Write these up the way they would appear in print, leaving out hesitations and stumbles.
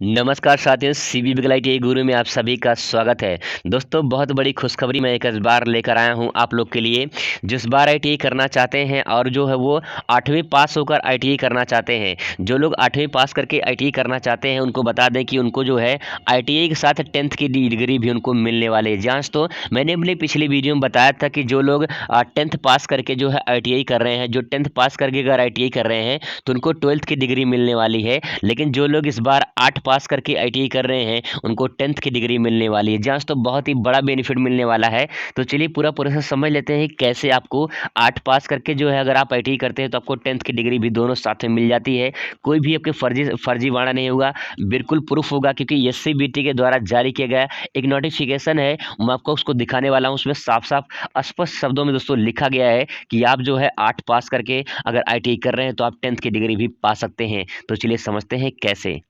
नमस्कार साथियों, CB big ITI गुरु में आप सभी का स्वागत है। दोस्तों, बहुत बड़ी खुशखबरी मैं एक इस बार लेकर आया हूं आप लोग के लिए। जिस बार आईटीआई करना चाहते हैं और जो है वो 8वीं पास होकर आईटीआई करना चाहते हैं, जो लोग 8वीं पास करके आईटीआई करना चाहते हैं उनको बता दें कि उनको जो है आईटीआई के साथ 10th की डिग्री भी उनको मिलने वाली है। जहाँ तो मैंने अपनी पिछली वीडियो में बताया था कि जो लोग 10th पास करके जो है आईटीआई कर रहे हैं, जो 10th पास करके अगर आईटीआई कर रहे हैं तो उनको 12th की डिग्री मिलने वाली है। लेकिन जो लोग इस बार 8 पास करके आईटीआई कर रहे हैं उनको 10th की डिग्री मिलने वाली है। जहाँ तो बहुत ही बड़ा बेनिफिट मिलने वाला है। तो चलिए पूरा प्रोसेस समझ लेते हैं कैसे आपको 8 पास करके जो है अगर आप आईटीआई करते हैं तो आपको 10th की डिग्री भी दोनों साथ में मिल जाती है। कोई भी आपके फर्जीवाड़ा नहीं होगा, बिल्कुल प्रूफ होगा, क्योंकि एससीबीटी के द्वारा जारी किया गया एक नोटिफिकेशन है। मैं आपको उसको दिखाने वाला हूँ। उसमें साफ साफ स्पष्ट शब्दों में दोस्तों लिखा गया है कि आप जो है 8 पास करके अगर आईटीआई कर रहे हैं तो आप 10th की डिग्री भी पा सकते हैं। तो चलिए समझते हैं कैसे।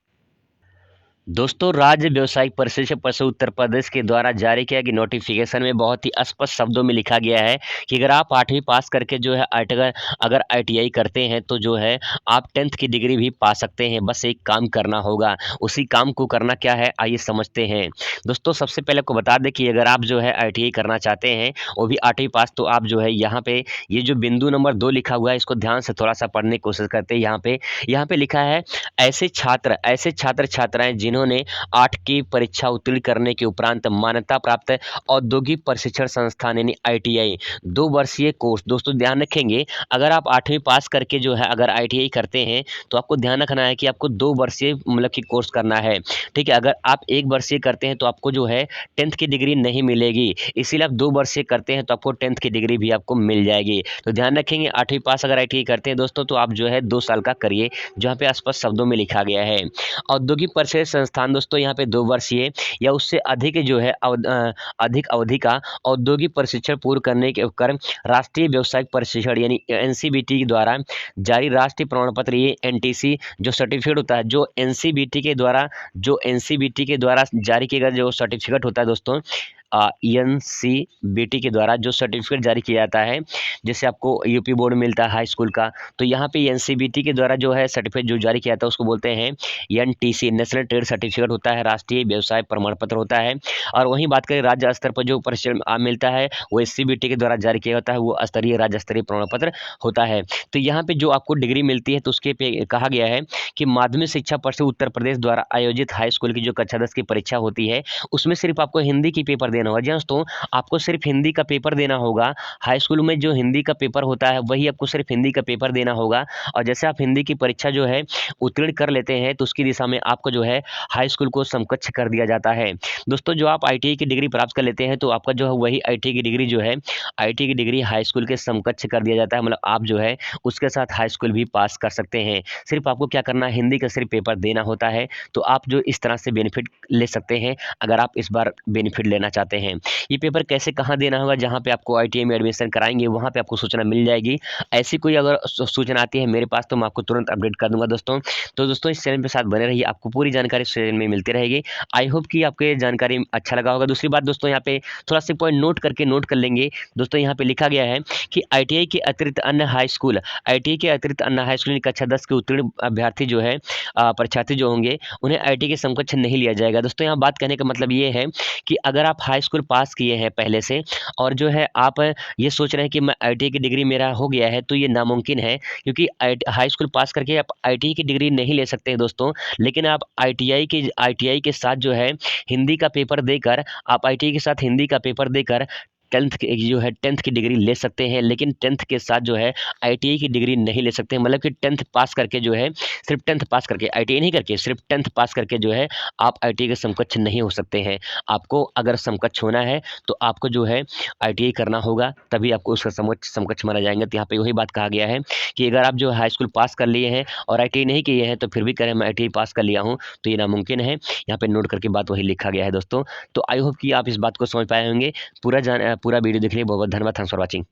दोस्तों, राज्य व्यावसायिक परिषद परिषद उत्तर प्रदेश के द्वारा जारी किया गया नोटिफिकेशन में बहुत ही स्पष्ट शब्दों में लिखा गया है कि अगर आप 8वीं पास करके जो है अगर आईटीआई करते हैं तो जो है आप 10th की डिग्री भी पा सकते हैं। बस एक काम करना होगा। उसी काम को करना क्या है, आइए समझते हैं। दोस्तों, सबसे पहले आपको बता दें कि अगर आप जो है आईटीआई करना चाहते हैं, वो भी 8वीं पास, तो आप जो है यहाँ पे ये जो बिंदु नंबर 2 लिखा हुआ है इसको ध्यान से थोड़ा सा पढ़ने की कोशिश करते हैं। यहाँ पे लिखा है, ऐसे छात्र छात्राएं जिन्होंने 8 की परीक्षा उत्तीर्ण करने के उपरांत मान्यता प्राप्त औद्योगिक प्रशिक्षण संस्थान यानी आईटीआई 2 वर्षीय कोर्स। दोस्तों ध्यान रखेंगे, अगर आप 8वीं पास करके जो है अगर आईटीआई करते हैं तो आपको ध्यान रखना है कि आपको 2 वर्षीय मतलब कि कोर्स करना है। ठीक है, अगर आप 1 वर्षीय करते हैं तो आपको जो है 10th की डिग्री नहीं मिलेगी। इसीलिए आप 2 वर्षीय करते हैं तो आपको 10th की डिग्री भी आपको मिल जाएगी। तो ध्यान रखेंगे, 8वीं पास अगर आईटीआई करते हैं दोस्तों तो आप जो है 2 साल का करिए, जहाँ पे स्पष्ट शब्दों में लिखा गया है। औद्योगिक प्रशिक्षण संस्थान दोस्तों यहाँ पे 2 वर्षीय या उससे अधिक जो है अधिक अवधि का औद्योगिक प्रशिक्षण पूर्ण करने के उपकर राष्ट्रीय व्यावसायिक प्रशिक्षण यानी एनसीबीटी द्वारा जारी राष्ट्रीय प्रमाण पत्र, ये एनटीसी जो सर्टिफिकेट होता है, जो एनसीबीटी के द्वारा जारी किया गया जो सर्टिफिकेट होता है दोस्तों, एनसीबीटी के द्वारा जो सर्टिफिकेट जारी किया जाता है, जैसे आपको यूपी बोर्ड मिलता है हाई स्कूल का, तो यहाँ पे एनसीबीटी के द्वारा जो है सर्टिफिकेट जो जारी किया जाता है उसको बोलते हैं एनटीसी, नेशनल ट्रेड सर्टिफिकेट होता है, राष्ट्रीय व्यवसाय प्रमाण पत्र होता है। और वहीं बात करें राज्य स्तर पर जो प्रशिक्षण मिलता है वो एससीबीटी के द्वारा जारी किया जाता है, वो स्तरीय राज्य स्तरीय प्रमाण पत्र होता है। तो यहाँ पे जो आपको डिग्री मिलती है तो उसके पे कहा गया है कि माध्यमिक शिक्षा परिषद उत्तर प्रदेश द्वारा आयोजित हाई स्कूल की जो कक्षा 10 की परीक्षा होती है उसमें सिर्फ आपको हिंदी की पेपर देना होगा। जी दोस्तों, आपको सिर्फ हिंदी का पेपर देना होगा। हाई स्कूल में जो हिंदी का पेपर होता है वही आपको सिर्फ हिंदी का पेपर देना होगा। और जैसे आप हिंदी की परीक्षा जो है उत्तीर्ण कर लेते हैं तो उसकी दिशा में आपको जो है हाई स्कूल को समकक्ष कर दिया जाता है। दोस्तों, जो आप आईटीआई की डिग्री प्राप्त कर लेते हैं तो आपका जो है वही आईटीआई की डिग्री जो है आईटीआई की डिग्री हाई स्कूल के समकक्ष कर दिया जाता है। मतलब आप जो है उसके साथ हाई स्कूल भी पास कर सकते हैं। सिर्फ आपको क्या करना है, हिंदी का सिर्फ पेपर देना होता है। तो आप जो इस तरह से बेनिफिट ले सकते हैं अगर आप इस बार बेनिफिट लेना चाहते हैं। ये पेपर कैसे कहाँ देना होगा, जहाँ पे आपको आईटीआई में एडमिशन कराएंगे वहाँ पे आपको सूचना मिल जाएगी। ऐसी कोई अगर सूचना आती है मेरे पास तो मैं आपको तुरंत अपडेट कर दूंगा दोस्तों। तो दोस्तों, इस चैनल के साथ बने रहिए, आपको पूरी जानकारी इस चैनल में मिलती रहेगी। आई होप कि आपको ये जानकारी अच्छा लगा होगा। दूसरी बात दोस्तों, यहाँ पे थोड़ा सा पॉइंट नोट कर लेंगे। दोस्तों, यहाँ पे लिखा गया है कि आईटीआई के अतिरिक्त अन्य हाई स्कूल कक्षा 10 के उत्तीर्ण अभ्यर्थी जो है परीक्षार्थी जो होंगे उन्हें आईटीआई के समकक्ष नहीं लिया जाएगा। दोस्तों, यहाँ बात कहने का मतलब ये है कि अगर आप हाई स्कूल पास किए हैं पहले से और जो है आप ये सोच रहे हैं कि मैं आईटीआई की डिग्री मेरा हो गया है, तो ये नामुमकिन है, क्योंकि हाई स्कूल पास करके आप आईटीआई की डिग्री नहीं ले सकते हैं दोस्तों। लेकिन आप आईटीआई के साथ जो है हिंदी का पेपर देकर, आप आईटीआई के साथ हिंदी का पेपर देकर 10th की डिग्री ले सकते हैं। लेकिन 10th के साथ जो है आईटीआई की डिग्री नहीं ले सकते हैं। मतलब कि 10th पास करके जो है, सिर्फ 10th पास करके आईटीआई नहीं करके, सिर्फ 10th पास करके जो है आप आईटीआई के समकक्ष नहीं हो सकते हैं। आपको अगर समकक्ष होना है तो आपको जो है आईटीआई करना होगा, तभी आपको उसका समकक्ष माना जाएगा। तो यहाँ पे वही बात कहा गया है कि अगर आप जो हाई स्कूल पास कर लिए हैं और आईटीआई नहीं किए हैं तो फिर भी करें मैं आईटीआई पास कर लिया हूँ, तो ये नामुमकिन है। यहाँ पे नोट करके बात वही लिखा गया है दोस्तों। तो आई होप कि आप इस बात को समझ पाए होंगे। पूरा वीडियो देखने के लिए बहुत बहुत धन्यवाद। Thanks for watching.